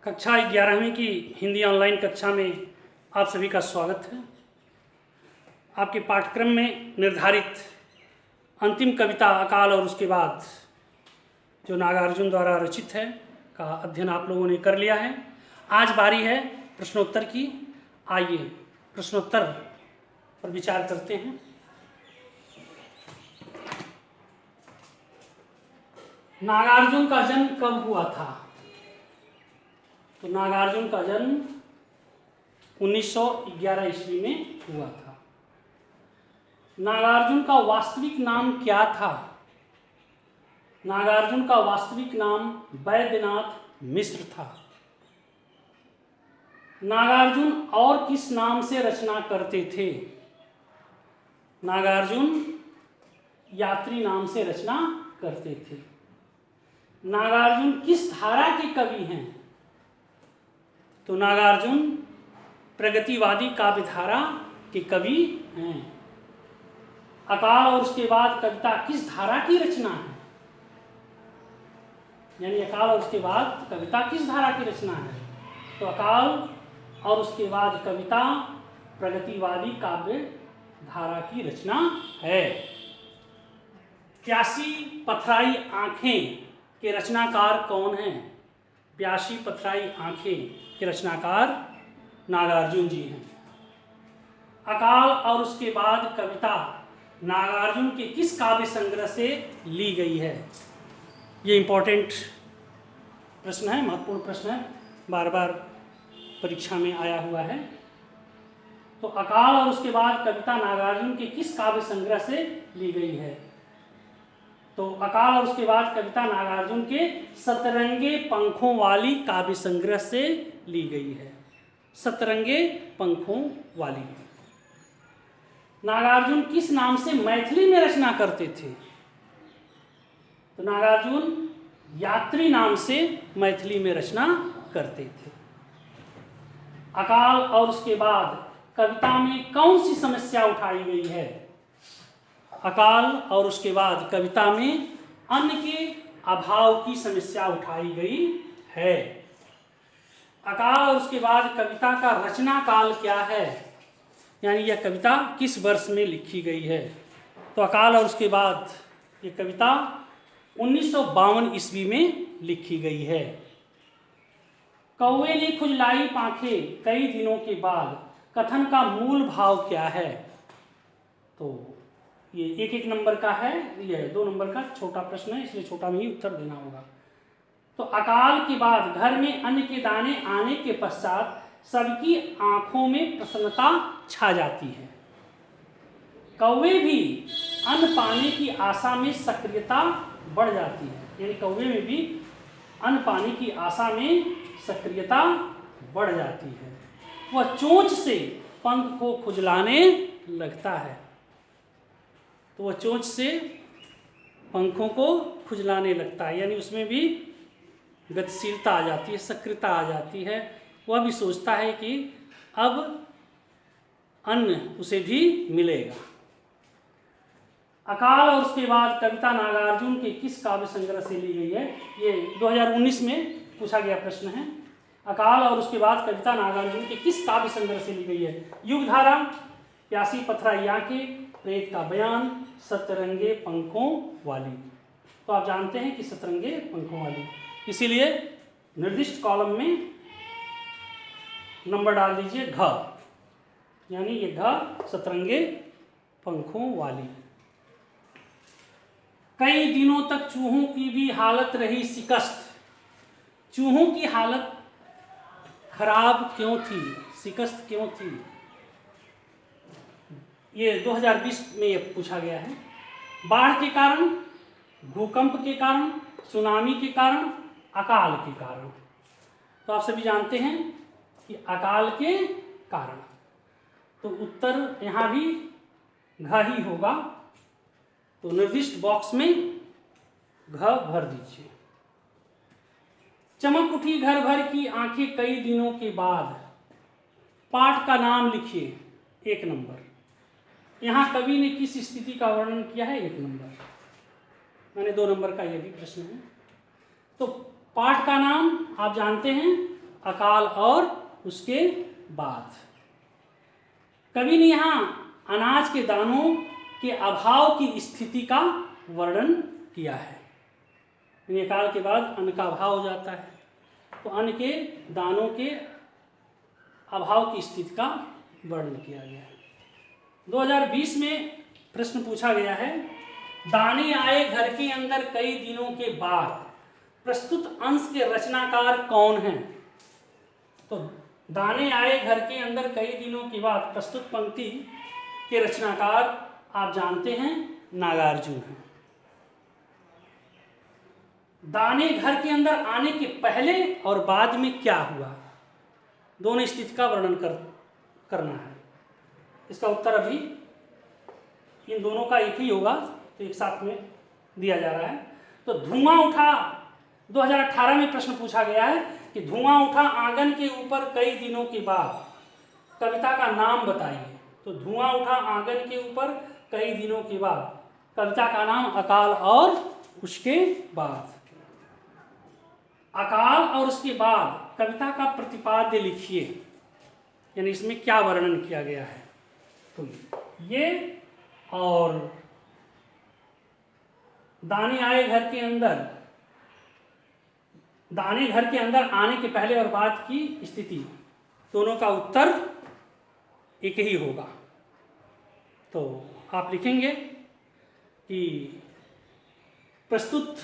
कक्षा 11वीं की हिंदी ऑनलाइन कक्षा में आप सभी का स्वागत है। आपके पाठ्यक्रम में निर्धारित अंतिम कविता अकाल और उसके बाद जो नागार्जुन द्वारा रचित है का अध्ययन आप लोगों ने कर लिया है। आज बारी है प्रश्नोत्तर की। आइए प्रश्नोत्तर पर विचार करते हैं। नागार्जुन का जन्म कब हुआ था? तो नागार्जुन का जन्म 1911 ईस्वी में हुआ था। नागार्जुन का वास्तविक नाम क्या था? नागार्जुन का वास्तविक नाम वैद्यनाथ मिश्र था। नागार्जुन और किस नाम से रचना करते थे? नागार्जुन यात्री नाम से रचना करते थे। नागार्जुन किस धारा के कवि हैं? तो नागार्जुन प्रगतिवादी काव्य धारा के कवि हैं। अकाल और उसके बाद कविता किस धारा की रचना है? यानी अकाल और उसके बाद कविता किस धारा की रचना है? तो अकाल और उसके बाद कविता प्रगतिवादी काव्य धारा की रचना है। प्यासी पथराई आंखें के रचनाकार कौन हैं? प्यासी पथराई आंखें के रचनाकार नागार्जुन जी हैं। अकाल और उसके बाद कविता नागार्जुन के किस काव्य संग्रह से ली गई है? ये इंपॉर्टेंट प्रश्न है, महत्वपूर्ण प्रश्न है, बार बार परीक्षा में आया हुआ है। तो अकाल और उसके बाद कविता नागार्जुन के किस काव्य संग्रह से ली गई है? तो अकाल और उसके बाद कविता नागार्जुन के सतरंगे पंखों वाली काव्य संग्रह से ली गई है। सतरंगे पंखों वाली। नागार्जुन किस नाम से मैथिली में रचना करते थे? तो नागार्जुन यात्री नाम से मैथिली में रचना करते थे। अकाल और उसके बाद कविता में कौन सी समस्या उठाई गई है? अकाल और उसके बाद कविता में अन्न के अभाव की समस्या उठाई गई है। अकाल और उसके बाद कविता का रचना काल क्या है? यानी यह कविता किस वर्ष में लिखी गई है? तो अकाल और उसके बाद ये कविता 1952 ईस्वी में लिखी गई है। कौवे ने खुजलाई पांखें कई दिनों के बाद कथन का मूल भाव क्या है? तो ये एक एक नंबर का है, ये 2 नंबर का छोटा प्रश्न है, इसलिए छोटा में ही उत्तर देना होगा। तो अकाल के बाद घर में अन्न के दाने आने के पश्चात सबकी आंखों में प्रसन्नता छा जाती है। कौवे भी अन्न पाने की आशा में सक्रियता बढ़ जाती है। यानी कौवे में भी अन्न पाने की आशा में सक्रियता बढ़ जाती है। वह चोंच से पंख को खुजलाने लगता है। तो वह चोंच से पंखों को खुजलाने लगता है, यानी उसमें भी गतिशीलता आ जाती है, सक्रियता आ जाती है। वह भी सोचता है कि अब अन्न उसे भी मिलेगा। अकाल और उसके बाद कविता नागार्जुन के किस काव्य संग्रह से ली गई है? ये 2019 में पूछा गया प्रश्न है। अकाल और उसके बाद कविता नागार्जुन के किस काव्य संग्रह से ली गई है? युगधारा, प्यासी पथराई आंखें, प्रेत का बयान, सतरंगे पंखों वाली। तो आप जानते हैं कि सतरंगे पंखों वाली, इसीलिए निर्दिष्ट कॉलम में नंबर डाल दीजिए घ, यानी ये घ सतरंगे पंखों वाली। कई दिनों तक चूहों की भी हालत रही शिकस्त। चूहों की हालत खराब क्यों थी, शिकस्त क्यों थी? ये 2020 में ये पूछा गया है। बाढ़ के कारण, भूकंप के कारण, सुनामी के कारण, अकाल के कारण। तो आप सभी जानते हैं कि अकाल के कारण। तो उत्तर यहाँ भी घ ही होगा। तो निर्दिष्ट बॉक्स में घ भर दीजिए। चमक उठी घर भर की आंखें कई दिनों के बाद। पाठ का नाम लिखिए, 1 नंबर। यहाँ कवि ने किस स्थिति का वर्णन किया है? 1 नंबर। मैंने 2 नंबर का यह भी प्रश्न है। तो पाठ का नाम आप जानते हैं, अकाल और उसके बाद। कवि ने यहाँ अनाज के दानों के अभाव की स्थिति का वर्णन किया है। यानी अकाल के बाद अन्न का अभाव हो जाता है, तो अन्न के दानों के अभाव की स्थिति का वर्णन किया गया है। 2020 में प्रश्न पूछा गया है, दाने आए घर के अंदर कई दिनों के बाद, प्रस्तुत अंश के रचनाकार कौन हैं? तो दाने आए घर के अंदर कई दिनों के बाद प्रस्तुत पंक्ति के रचनाकार आप जानते हैं, नागार्जुन हैं। दाने घर के अंदर आने के पहले और बाद में क्या हुआ, दोनों स्थिति का वर्णन करना है। इसका उत्तर अभी इन दोनों का एक ही होगा, तो एक साथ में दिया जा रहा है। तो धुआं उठा, 2018 में प्रश्न पूछा गया है कि धुआं उठा आंगन के ऊपर कई दिनों के बाद, कविता का नाम बताइए। तो धुआं उठा आंगन के ऊपर कई दिनों के बाद, कविता का नाम अकाल और उसके बाद। अकाल और उसके बाद कविता का प्रतिपाद्य लिखिए, यानी इसमें क्या वर्णन किया गया है। तो ये और दाने आए घर के अंदर, दाने घर के अंदर आने के पहले और बाद की स्थिति, दोनों का उत्तर एक ही होगा। तो आप लिखेंगे कि प्रस्तुत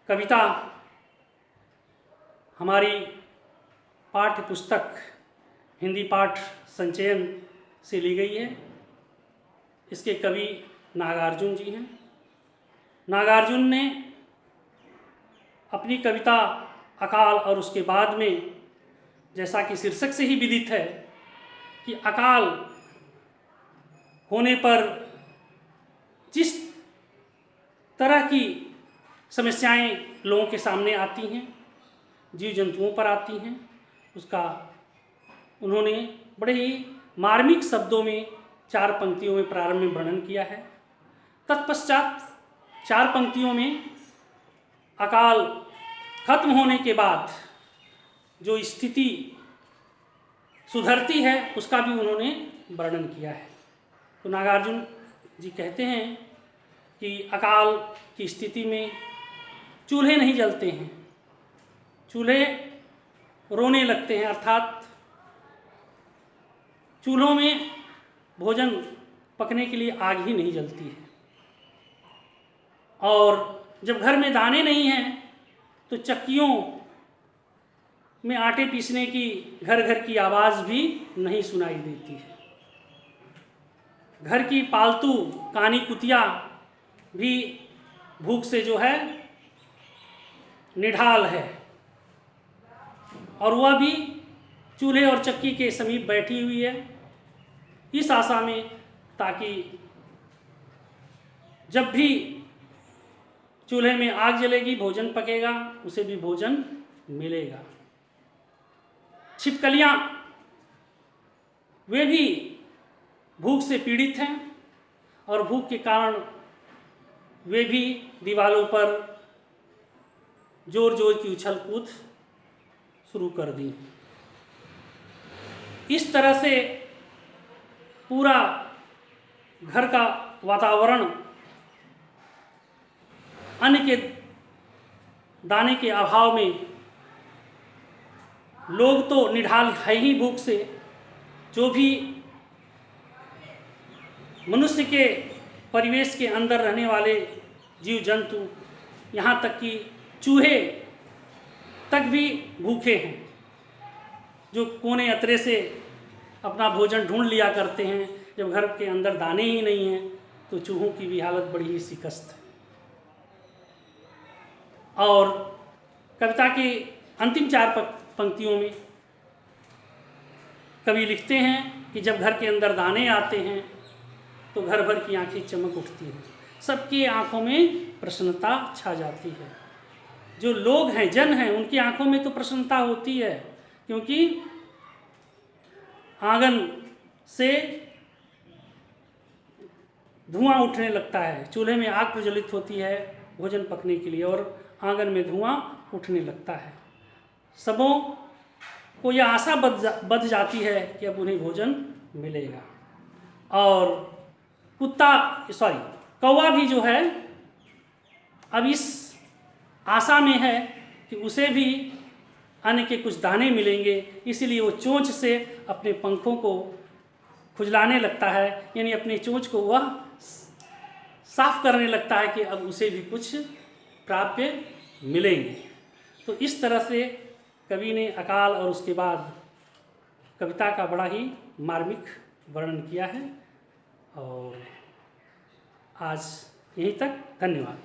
कविता हमारी पाठ्य पुस्तक हिंदी पाठ संचयन से ली गई है। इसके कवि नागार्जुन जी हैं। नागार्जुन ने अपनी कविता अकाल और उसके बाद में, जैसा कि शीर्षक से ही विदित है कि अकाल होने पर जिस तरह की समस्याएं लोगों के सामने आती हैं, जीव जंतुओं पर आती हैं, उसका उन्होंने बड़े ही मार्मिक शब्दों में 4 पंक्तियों में प्रारंभ में वर्णन किया है। तत्पश्चात 4 पंक्तियों में अकाल खत्म होने के बाद जो स्थिति सुधरती है उसका भी उन्होंने वर्णन किया है। तो नागार्जुन जी कहते हैं कि अकाल की स्थिति में चूल्हे नहीं जलते हैं, चूल्हे रोने लगते हैं, अर्थात चूल्हों में भोजन पकने के लिए आग ही नहीं जलती है। और जब घर में दाने नहीं हैं तो चक्कियों में आटे पीसने की घर घर की आवाज़ भी नहीं सुनाई देती है। घर की पालतू कानी कुतिया भी भूख से जो है निढाल है, और वह भी चूल्हे और चक्की के समीप बैठी हुई है, इस आशा में ताकि जब भी चूल्हे में आग जलेगी, भोजन पकेगा, उसे भी भोजन मिलेगा। छिपकलियाँ वे भी भूख से पीड़ित हैं और भूख के कारण वे भी दीवारों पर जोर जोर की उछल कूद शुरू कर दी। इस तरह से पूरा घर का वातावरण अन्न के दाने के अभाव में, लोग तो निढाल है ही भूख से, जो भी मनुष्य के परिवेश के अंदर रहने वाले जीव जंतु, यहाँ तक कि चूहे तक भी भूखे हैं, जो कोने अतरे से अपना भोजन ढूंढ लिया करते हैं। जब घर के अंदर दाने ही नहीं हैं तो चूहों की भी हालत बड़ी ही शिकस्त है। और कविता के अंतिम 4 पंक्तियों में कवि लिखते हैं कि जब घर के अंदर दाने आते हैं तो घर भर की आंखें चमक उठती हैं, सबकी आंखों में प्रसन्नता छा जाती है। जो लोग हैं, जन हैं, उनकी आंखों में तो प्रसन्नता होती है, क्योंकि आंगन से धुआं उठने लगता है, चूल्हे में आग प्रज्वलित होती है भोजन पकने के लिए, और आंगन में धुआं उठने लगता है। सबों को यह आशा बध जाती है कि अब उन्हें भोजन मिलेगा। और कौवा भी जो है अब इस आशा में है कि उसे भी अन्न के कुछ दाने मिलेंगे, इसलिए वो चोंच से अपने पंखों को खुजलाने लगता है, यानी अपनी चोंच को वह साफ करने लगता है कि अब उसे भी कुछ प्राप्य मिलेंगे। तो इस तरह से कवि ने अकाल और उसके बाद कविता का बड़ा ही मार्मिक वर्णन किया है। और आज यहीं तक, धन्यवाद।